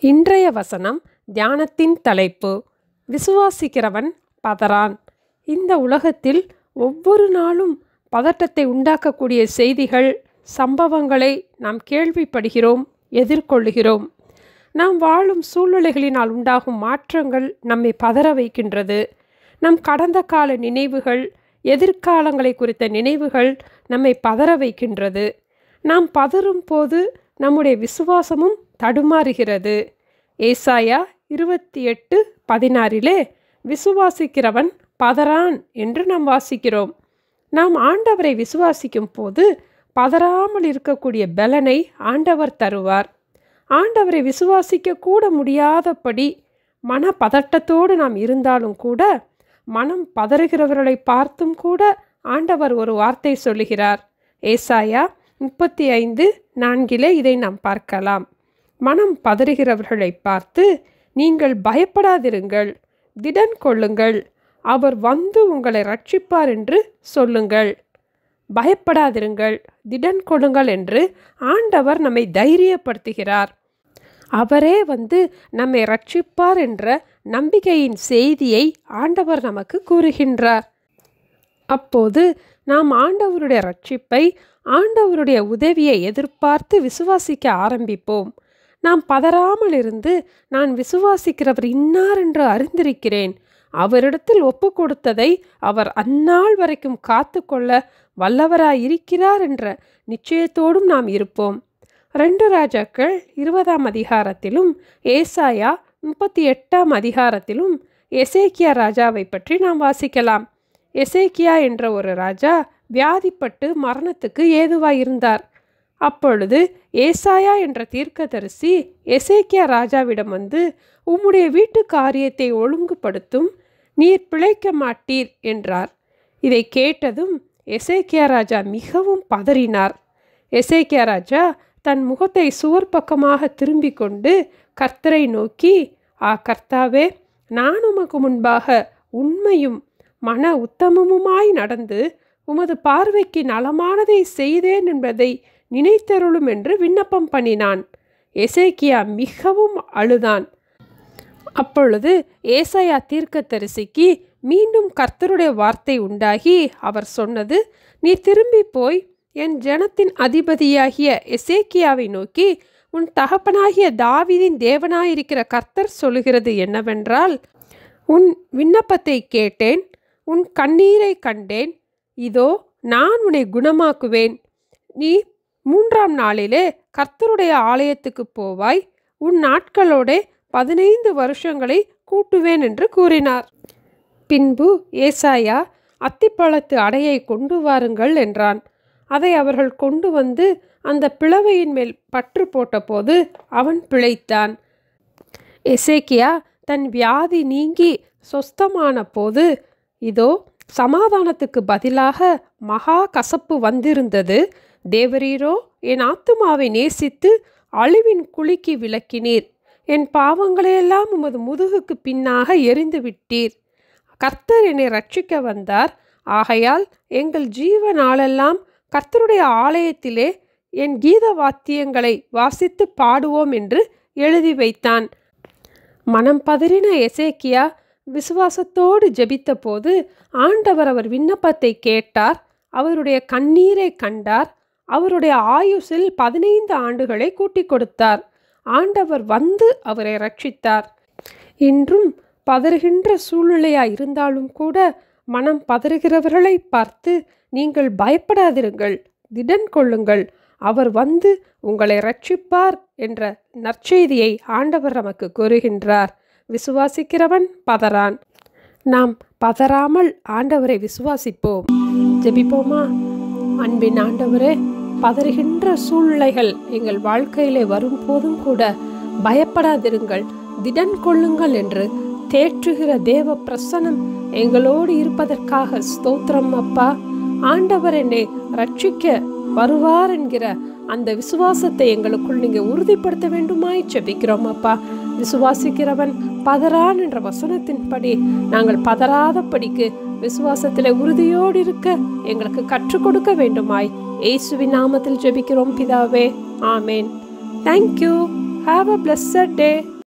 இன்றைய வசனம் தியானத்தின் தலைப்பு விசுவாசிக்கிறவன் பதறான். இந்த உலகத்தில் ஒவ்வொரு நாளும் பதட்டத்தை உண்டாக்கக்கூடிய செய்திகள், சம்பவங்களை நாம் கேள்விப்படுகிறோம், எதிர்கொள்ளுகிறோம். நாம் வாழும் சூழ்நிலைகளினால் உண்டாகும் மாற்றங்கள் நம்மை பதற வைக்கின்றது. நம் கடந்த கால நினைவுகள், எதிர்காலங்களை குறித்த நினைவுகள் நம்மை பதற வைக்கின்றது. நாம் பதறும் போது நம்முடைய விசுவாசமும் தடுமாறுகிறது. ஏசாயா 28:16 விசுவாசிக்கிறவன் பதறான் என்று நாம் வாசிக்கிறோம். நாம் ஆண்டவரை விசுவாசிக்கும் போது பதறாமல் இருக்கக்கூடிய பலனை ஆண்டவர் தருவார். ஆண்டவரை விசுவாசிக்க கூட முடியாதபடி மன பதட்டத்தோடு நாம் இருந்தாலும் கூட, மனம் பதறுகிறவர்களை பார்த்தும் கூட ஆண்டவர் ஒரு வார்த்தை சொல்லுகிறார். ஏசாயா 35:4 இதை நாம் பார்க்கலாம். மனம் பதறுகிறவர்களை பார்த்து, நீங்கள் பயப்படாதிருங்கள், திடன் கொள்ளுங்கள், அவர் வந்து உங்களை ரட்சிப்பார் என்று சொல்லுங்கள். பயப்படாதிருங்கள், திடன் கொள்ளுங்கள் என்று ஆண்டவர் நம்மை தைரியப்படுத்துகிறார். அவரே வந்து நம்மை ரட்சிப்பார் என்ற நம்பிக்கையின் செய்தியை ஆண்டவர் நமக்கு கூறுகின்றார். அப்போது நாம் ஆண்டவருடைய ரட்சிப்பை, ஆண்டவருடைய உதவியை எதிர்பார்த்து விசுவாசிக்க ஆரம்பிப்போம். நாம் பதறாமல் இருந்து, நான் விசுவாசிக்கிறவர் இன்னார் என்று அறிந்திருக்கிறேன், அவரிடத்தில் ஒப்பு கொடுத்ததை அவர் அந்நாள் வரைக்கும் காத்து கொள்ள வல்லவராயிருக்கிறார் என்ற நிச்சயத்தோடும் நாம் இருப்போம். 2 ராஜாக்கள் 20 ஏசாயா 38 எசேக்கியா ராஜாவை பற்றி நாம் வாசிக்கலாம். எசேக்கியா என்ற ஒரு ராஜா வியாதிப்பட்டு மரணத்துக்கு ஏதுவாயிருந்தார். அப்பொழுது ஏசாயா என்ற தீர்க்கதரிசி எசேக்கியா ராஜாவிடம் வந்து, உம்முடைய வீட்டு காரியத்தை ஒழுங்குபடுத்தும், நீர் பிழைக்க மாட்டீர் என்றார். இதை கேட்டதும் எசேக்கியா ராஜா மிகவும் பதறினார். எசேக்கியா ராஜா தன் முகத்தை சுவர் பக்கமாக திரும்பி கொண்டு கர்த்தரை நோக்கி, கர்த்தாவே, நான் உமக்கு முன்பாக உண்மையும் மன உத்தமமுமாய் நடந்து உமது பார்வைக்கு நலமானதை செய்தேன் என்பதை நினைத்தருளும் என்று விண்ணப்பம் பண்ணினான். எசேக்கியா மிகவும் அழுதான். அப்பொழுது ஏசாயா தீர்க்கதரிசிக்கு மீண்டும் கர்த்தருடைய வார்த்தை உண்டாகி அவர் சொன்னது, நீ திரும்பி போய் என் ஜனத்தின் அதிபதியாகிய எசேக்கியாவை நோக்கி, உன் தகப்பனாகிய தாவீதின் தேவனாயிருக்கிற கர்த்தர் சொல்லுகிறது என்னவென்றால், உன் விண்ணப்பத்தை கேட்டேன், உன் கண்ணீரை கண்டேன், இதோ நான் உன்னை குணமாக்குவேன். நீ 3ஆம் நாளிலே கர்த்தருடைய ஆலயத்துக்கு போவாய், உன் நாட்களோட 15 வருஷங்களை கூட்டுவேன் என்று கூறினார். பின்பு ஏசாயா, அத்திப்பழத்து அடையை கொண்டு வாருங்கள் என்றான். அதை அவர்கள் கொண்டு வந்து அந்த பிளவையின் மேல் பற்று போட்டபோது அவன் பிழைத்தான். எசேக்கியா தன் வியாதி நீங்கி சொஸ்தமான போது, இதோ சமாதானத்துக்கு பதிலாக மகா கசப்பு வந்திருந்தது. தேவரீரோ என் ஆத்துமாவை நேசித்து அழிவின் குழிக்கு விலக்கினீர், என் பாவங்களையெல்லாம் உமது முதுகுக்கு பின்னாக எறிந்து விட்டீர். கர்த்தர் என்னை ரட்சிக்க வந்தார், ஆகையால் எங்கள் ஜீவ நாளெல்லாம் கர்த்தருடைய ஆலயத்திலே என் கீத வாத்தியங்களை வாசித்து பாடுவோம் என்று எழுதி வைத்தான். மனம் பதறின எசேக்கியா விசுவாசத்தோடு ஜெபித்த போது ஆண்டவர் அவர் விண்ணப்பத்தை கேட்டார், அவருடைய கண்ணீரை கண்டார், அவருடைய ஆயுசில் 15 ஆண்டுகளை கூட்டிக் கொடுத்தார். ஆண்டவர் வந்து அவரை ரட்சித்தார். இன்றும் பதறுகின்ற சூழ்நிலையாய் இருந்தாலும் கூட மனம் பதறுகிறவர்களை பார்த்து, நீங்கள் பயப்படாதிருங்கள், திடன் கொள்ளுங்கள், அவர் வந்து உங்களை ரட்சிப்பார் என்ற நற்செய்தியை ஆண்டவர் நமக்கு கூறுகின்றார். விசுவாசிக்கிறவன் பதறான். நாம் பதறாமல் ஆண்டவரை விசுவாசிப்போம். ஜெபிப்போமா? அன்பின் ஆண்டவரே, பதறுகின்ற சூழ்நிலைகள் எங்கள் வாழ்க்கையிலே வரும்போதும் கூட பயப்படாதிருங்கள், திடன் கொள்ளுங்கள் என்று தேற்றுகிற தேவ பிரசன்னம் எங்களோடு இருப்பதற்காக ஸ்தோத்திரம் அப்பா. ஆண்டவர் என்னை ரட்சிக்க வருவார் என்கிற அந்த விசுவாசத்தை எங்களுக்குள் நீங்கள் உறுதிப்படுத்த வேண்டுமாய் ஜெபிக்கிறோம் அப்பா. விசுவாசிக்கிறவன் பதறான் என்ற வசனத்தின்படி நாங்கள் பதறாதபடிக்கு விசுவாசத்தில் உறுதியோடு இருக்க எங்களுக்கு கற்றுக் கொடுக்க வேண்டுமாய் இயேசுவின் நாமத்தில் ஜெபிக்கிறோம் பிதாவே. ஆமேன். Thank you. Have a blessed day.